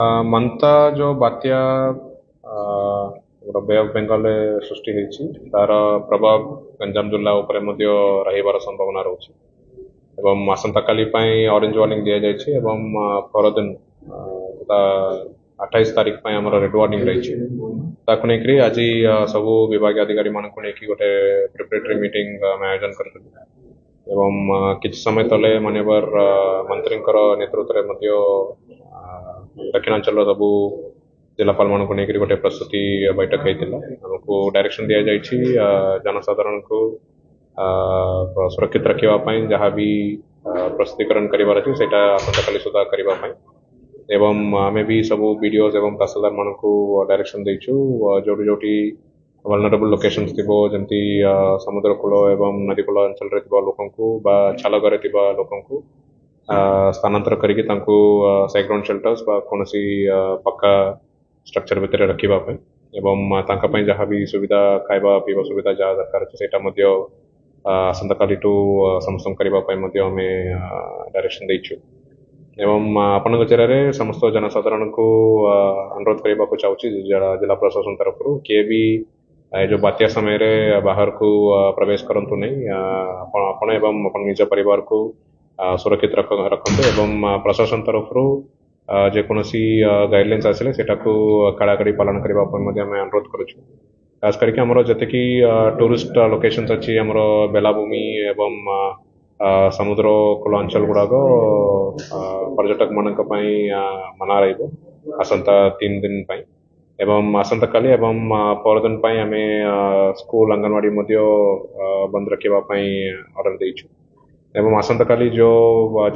ମନ୍ତା जो ବାତ୍ୟା बे ऑफ बेंगल सृष्टि होती तार प्रभाव गंजाम जिला उपरे मध्य रहिबार संभावना रोचे एवं आसंता काली ऑरेंज वार्निंग दि जाइए एवं परदिन 28 तारीख आमर रेड वार्निंग रही ताकू नहीं आज सब विभाग अधिकारी मान गोटे प्रिपरेटरी मीटिंग आयोजन कर एवं किसी समय तले माननीय मंत्री नेतृत्व में दक्षिणांचल सबू जिलापाल मान नहीं गोटे प्रस्तुति बैठक होता आमको डायरेक्शन दि जाइए जनसाधारण को सुरक्षित रखापी जहाँ भी प्रस्तुतिकरण करार अच्छे से आसंता काली सुधा करने एवं आमे भी सबू वीडियोज एवं तहसीलदार मान को डायरेक्शन देचु जो जोटी वल्नरेबल लोकेशंस थिबो जमती समुद्र कूल एवं नदी कूल अंचल रे थिबा लोकन को बा छालगरे थिबा लोकन को स्थानांतर करिके तांको साइक्लोन शेल्टर्स बा कोनसी पक्का स्ट्रक्चर भितर रखिबा पे एवं तांका पई जहाँ भी सुविधा खाइबा पीबा सुविधा जहाँ दरकार अछि सेटा मध्य आसंता काली टू समस्तम करबा पई मध्य हमें डायरेक्शन देचु एवं आपण जिले समस्त जनसाधारण को अनुरोध करने को चाहूँगी जिला प्रशासन तरफ किए भी जो बात्या समय रे बाहर को प्रवेश करंतु नहीं आपण एवं अपन निज परिवार को सुरक्षित रखते एवं प्रशासन तरफ जेकोसी गाइडलाइंस आसिले सेटा को कड़ाकड़ी पालन करने आम अनुरोध करुँ खास करके आमर जी टूरिस्ट लोकेशंस अच्छी आमर बेलाभूमि एवं समुद्र कूल अंचल गुड़ाक पर्यटक मान मना रसंता 3 दिन एवं आसंता काली एवं परदिन आम स्कूल अंगनवाड़ी बंद रखापी ऑर्डर देचु एवं आसंता काली जो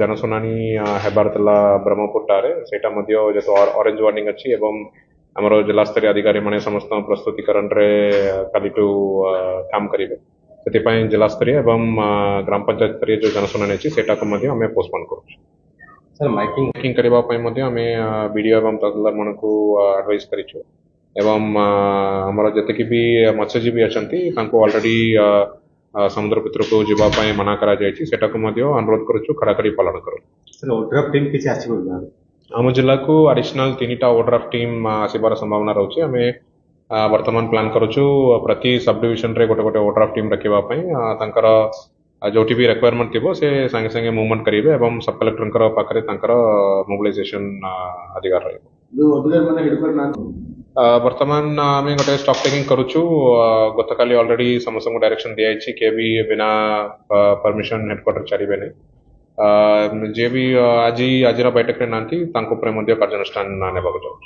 जनशुनानी हेबार तला ब्रह्मपुर टारे सेटा जो ऑरेंज वार्निंग अच्छी एवं आमर जिला स्तरीय अधिकारी माने समस्त प्रस्तुतिकरण रे काली काम करेंगे से जिला स्तरीय एवं ग्राम पंचायत स्तरीय जो जनशुनानी अच्छी सेटा को आम पोस्टपोन कर माइकिंग करने आम वीडियो एवं तहसीलदार मान को एडवाइस करूँ एवं आमर जी भी मत्स्यजीवी अच्छा ऑलरेडी समुद्र भितर को जावाई मना करा अनुरोध करुँ कड़ाकड़ी पालन कर आम जिला को एडिशनल 3टा ओड्राफ्ट टीम आसबार संभावना रोचे आम वर्तमान प्लान करुँ प्रति सब डिविजन रे गोटे गोटे ओड्राफ्ट टीम रखापी जोटी भी रिक्वायरमेंट थी से संगे संगे मूवमेंट करेंगे एवं सब कलेक्टर पाखे मोबिलाइजेशन अधिकार रहा वर्तमान आम गोटे स्टॉक टेकिंग करुँ गत काली ऑलरेडी समस्त डायरेक्शन दि जाइए किए भी बिना परमिशन हेडक्वार्टर छाड़े नहीं जे भी आज बैठक में ना कार्यानुष्ठान नेबाक चाहूँ।